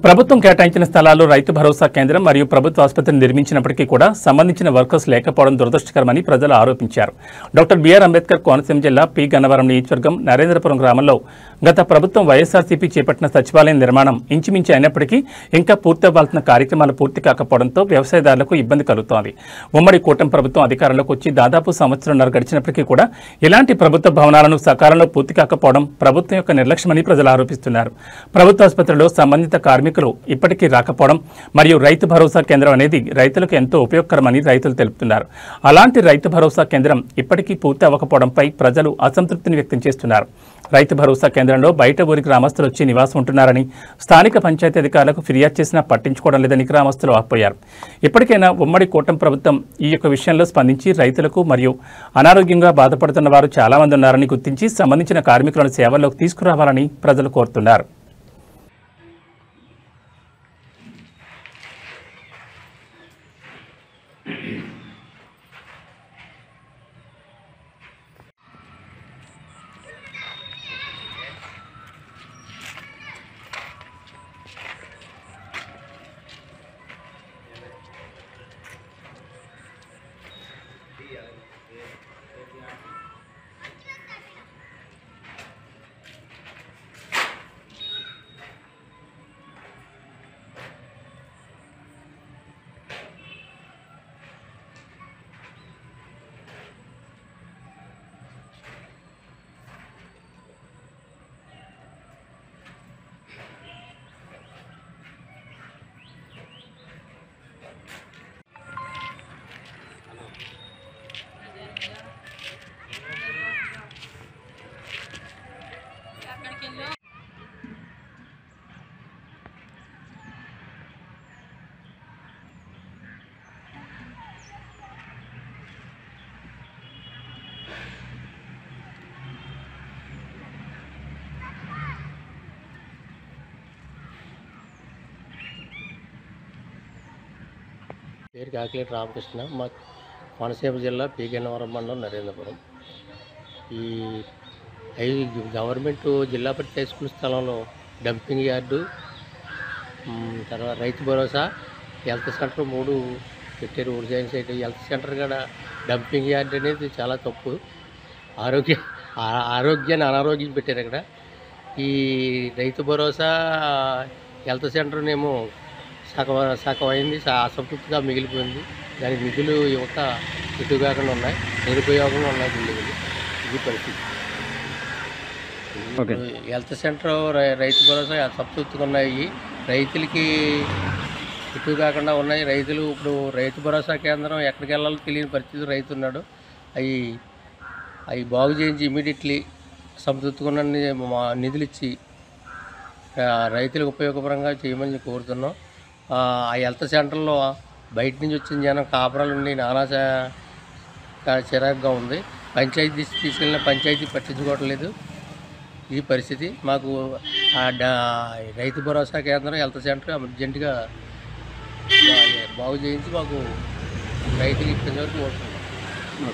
ప్రభుత్వం కేటాయించిన స్థలాల్లో రైతు భరోసా కేంద్రం మరియు ప్రభుత్వ ఆసుపత్రిని నిర్మించినప్పటికీ కూడా సంబంధించిన వర్కర్స్ లేకపోవడం దురదృష్టకరమని ప్రజలు ఆరోపించారు. డాక్టర్ బిఆర్ అంబేద్కర్ కోనసీమ జిల్లా పి గన్నవరం నియోజకవర్గం నరేంద్రపురం గ్రామంలో గత ప్రభుత్వం వైఎస్ఆర్సీపీ చేపట్టిన సచివాలయం నిర్మాణం ఇంచుమించు అయినప్పటికీ ఇంకా పూర్తవ్వాల్సిన కార్యక్రమాలు పూర్తి కాకపోవడంతో వ్యవసాయదారులకు ఇబ్బంది కలుగుతోంది. ఉమ్మడి కూటమి ప్రభుత్వం అధికారంలోకి వచ్చి దాదాపు సంవత్సరంన్నర గడిచినప్పటికీ కూడా ఇలాంటి ప్రభుత్వ భవనాలను సకాలంలో పూర్తి కాకపోవడం ప్రభుత్వం యొక్క నిర్లక్ష్యమని ప్రజలు ఆరోపిస్తున్నారు. ప్రభుత్వ ఆసుపత్రిలో సంబంధిత కార్మికులు ఇప్పటికీ రాకపోవడం మరియు రైతు భరోసా కేంద్రం అనేది రైతులకు ఎంతో ఉపయోగకరమని రైతులు తెలుపుతున్నారు. అలాంటి రైతు భరోసా కేంద్రం ఇప్పటికీ పూర్తి అవ్వకపోవడంపై ప్రజలు అసంతృప్తిని వ్యక్తం చేస్తున్నారు. రైతు భరోసా కేంద్రంలో బయట ఊరి గ్రామస్తులు వచ్చి నివాసం ఉంటున్నారని, స్థానిక పంచాయతీ అధికారులకు ఫిర్యాదు చేసినా పట్టించుకోవడం లేదని గ్రామస్తులు వాపోయారు. ఇప్పటికైనా ఉమ్మడి కూటమి ప్రభుత్వం ఈ యొక్క విషయంలో స్పందించి రైతులకు మరియు అనారోగ్యంగా బాధపడుతున్న వారు చాలా మంది ఉన్నారని గుర్తించి సంబంధించిన కార్మికులను సేవల్లోకి తీసుకురావాలని ప్రజలు కోరుతున్నారు. పేరు కాకిలేటి రామకృష్ణ. మా కోనసీమ జిల్లా పి గన్నవరం మండలం నరేంద్రపురం. ఈ గవర్నమెంట్ జిల్లా పరిషత్ హై స్కూల్ స్థలంలో డంపింగ్ యార్డు, తర్వాత రైతు భరోసా, హెల్త్ సెంటర్ 3 పెట్టారు. ఊర్జాయిన్ సైట్ హెల్త్ సెంటర్ కూడా డంపింగ్ యార్డ్ అనేది చాలా తప్పు. ఆరోగ్యాన్ని అనారోగ్యం పెట్టారు అక్కడ. ఈ రైతు భరోసా హెల్త్ సెంటర్నేమో సగం అయింది, అసంతృప్తిగా మిగిలిపోయింది. దానికి నిధులు యువత ఇటు కాకుండా ఉన్నాయి, నిరుపయోగంగా ఉన్నాయి బిల్డింగ్లు. ఇది పరిస్థితి. హెల్త్ సెంటర్ రైతు భరోసా అసంతృప్తిగా ఉన్నాయి, రైతులకి ఇటు కాకుండా ఉన్నాయి. రైతులు ఇప్పుడు రైతు భరోసా కేంద్రం ఎక్కడికి వెళ్ళాలో తెలియని పరిస్థితి రైతు ఉన్నాడు. అవి బాగు చేయించి ఇమీడియట్లీ సంతృప్తిగా ఉన్న నిధులు ఇచ్చి రైతులకు ఉపయోగపరంగా చేయమని కోరుతున్నాం. ఆ హెల్త్ సెంటర్లో బయట నుంచి వచ్చిన జనం కాపురాలు ఉండి నానా చిరాకుగా ఉంది. పంచాయతీ తీసుకెళ్ళిన పంచాయతీ పట్టించుకోవటం లేదు. ఈ పరిస్థితి. మాకు రైతు భరోసా కేంద్రం హెల్త్ సెంటర్ అర్జెంటుగా బాగు చేయించి మాకు రైతులు ఇప్పటి వరకు కోరుతున్నాం.